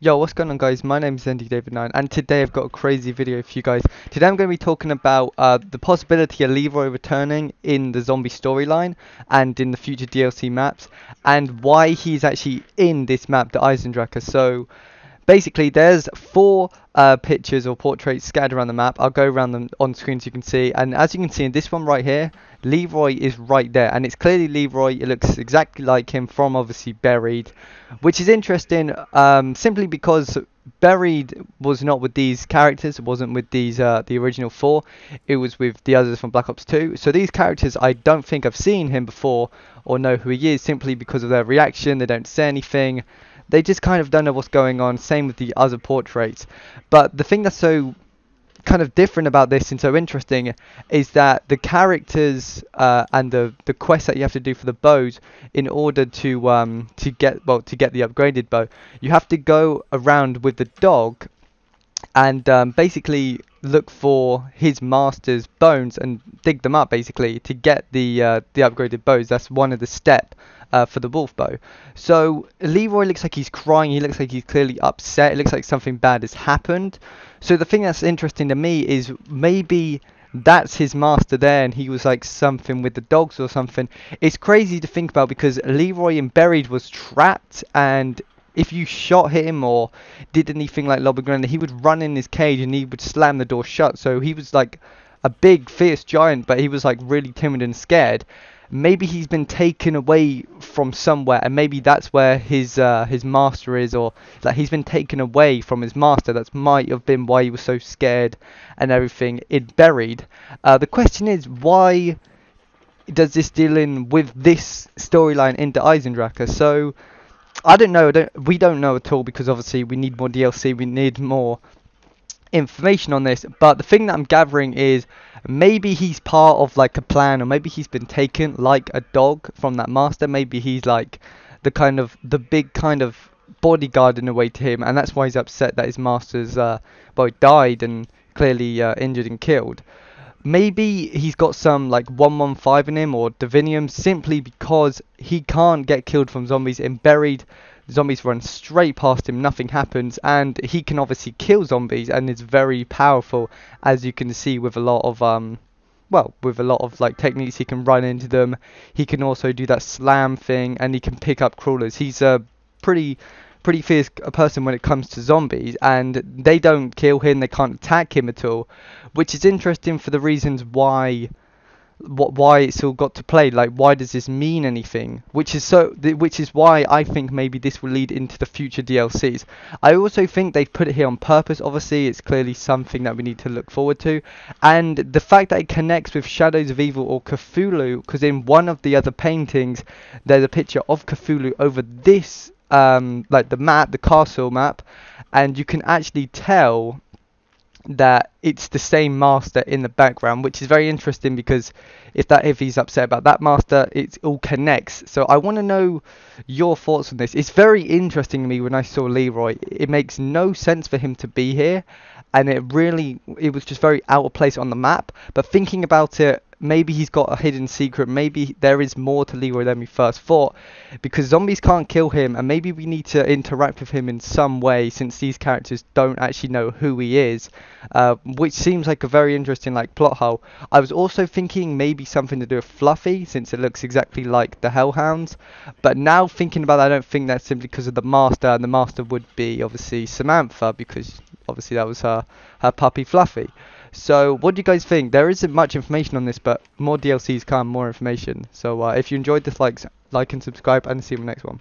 Yo, what's going on guys? My name is David9 and today I've got a crazy video for you guys. Today I'm going to be talking about the possibility of Leroy returning in the zombie storyline and in the future DLC maps, and why he's actually in this map, the Eisendrache. So basically there's four pictures or portraits scattered around the map. I'll go around them on screen so you can see, and as you can see in this one right here, Leroy is right there, and it's clearly Leroy. It looks exactly like him from obviously Buried, which is interesting simply because Buried was not with these characters. It wasn't with these the original four. It was with the others from Black Ops 2. So these characters, I don't think I've seen him before or know who he is, simply because of their reaction. They don't say anything. They just kind of don't know what's going on. Same with the other portraits. But the thing that's so kind of different about this and so interesting is that the characters and the quests that you have to do for the bows in order to get the upgraded bow, you have to go around with the dog and basically look for his master's bones and dig them up basically to get the upgraded bows. That's one of the steps for the wolf bow. So Leroy looks like he's crying. He looks like he's clearly upset. It looks like something bad has happened. So the thing that's interesting to me is maybe that's his master there, and he was like something with the dogs or something. It's crazy to think about because Leroy in Buried was trapped, and if you shot him or did anything like lob a grenade, he would run in his cage and he would slam the door shut. So he was like a big fierce giant, but he was like really timid and scared. Maybe he's been taken away from somewhere, and maybe that's where his master is, or like he's been taken away from his master. That might have been why he was so scared and everything. It Buried. The question is, why does this deal in with this storyline into Eisendrache? So I don't know. We don't know at all, because obviously we need more DLC. We need more information on this. But the thing that I'm gathering is maybe he's part of like a plan, or maybe he's been taken like a dog from that master. Maybe he's like the big kind of bodyguard in a way to him, and that's why he's upset that his master's died and clearly injured and killed. Maybe he's got some like 115 in him or divinium, simply because he can't get killed from zombies. In Buried, zombies run straight past him, nothing happens, and he can obviously kill zombies and is very powerful, as you can see with a lot of like techniques. He can run into them, he can also do that slam thing, and he can pick up crawlers. He's a pretty fierce person when it comes to zombies, and they don't kill him, they can't attack him at all, which is interesting for the reasons why it's all got to play. Like, why does this mean anything? Which is why I think maybe this will lead into the future DLCs. I also think they've put it here on purpose. Obviously, it's clearly something that we need to look forward to, and the fact that it connects with Shadows of Evil or Cthulhu, because in one of the other paintings there's a picture of Cthulhu over this like the map, the castle map, and you can actually tell that it's the same master in the background, which is very interesting, because if he's upset about that master, it all connects. So I want to know your thoughts on this. It's very interesting to me when I saw Leroy. It makes no sense for him to be here, and it was just very out of place on the map. But thinking about it, maybe he's got a hidden secret. Maybe there is more to Leroy than we first thought, because zombies can't kill him, and maybe we need to interact with him in some way, since these characters don't actually know who he is, which seems like a very interesting like plot hole. I was also thinking maybe something to do with Fluffy, since it looks exactly like the Hellhounds, but now thinking about it, I don't think that's simply because of the master, and the master would be obviously Samantha, because obviously that was her puppy Fluffy. So what do you guys think? There isn't much information on this, but more DLCs come, more information. So if you enjoyed this, like and subscribe, and see you in the next one.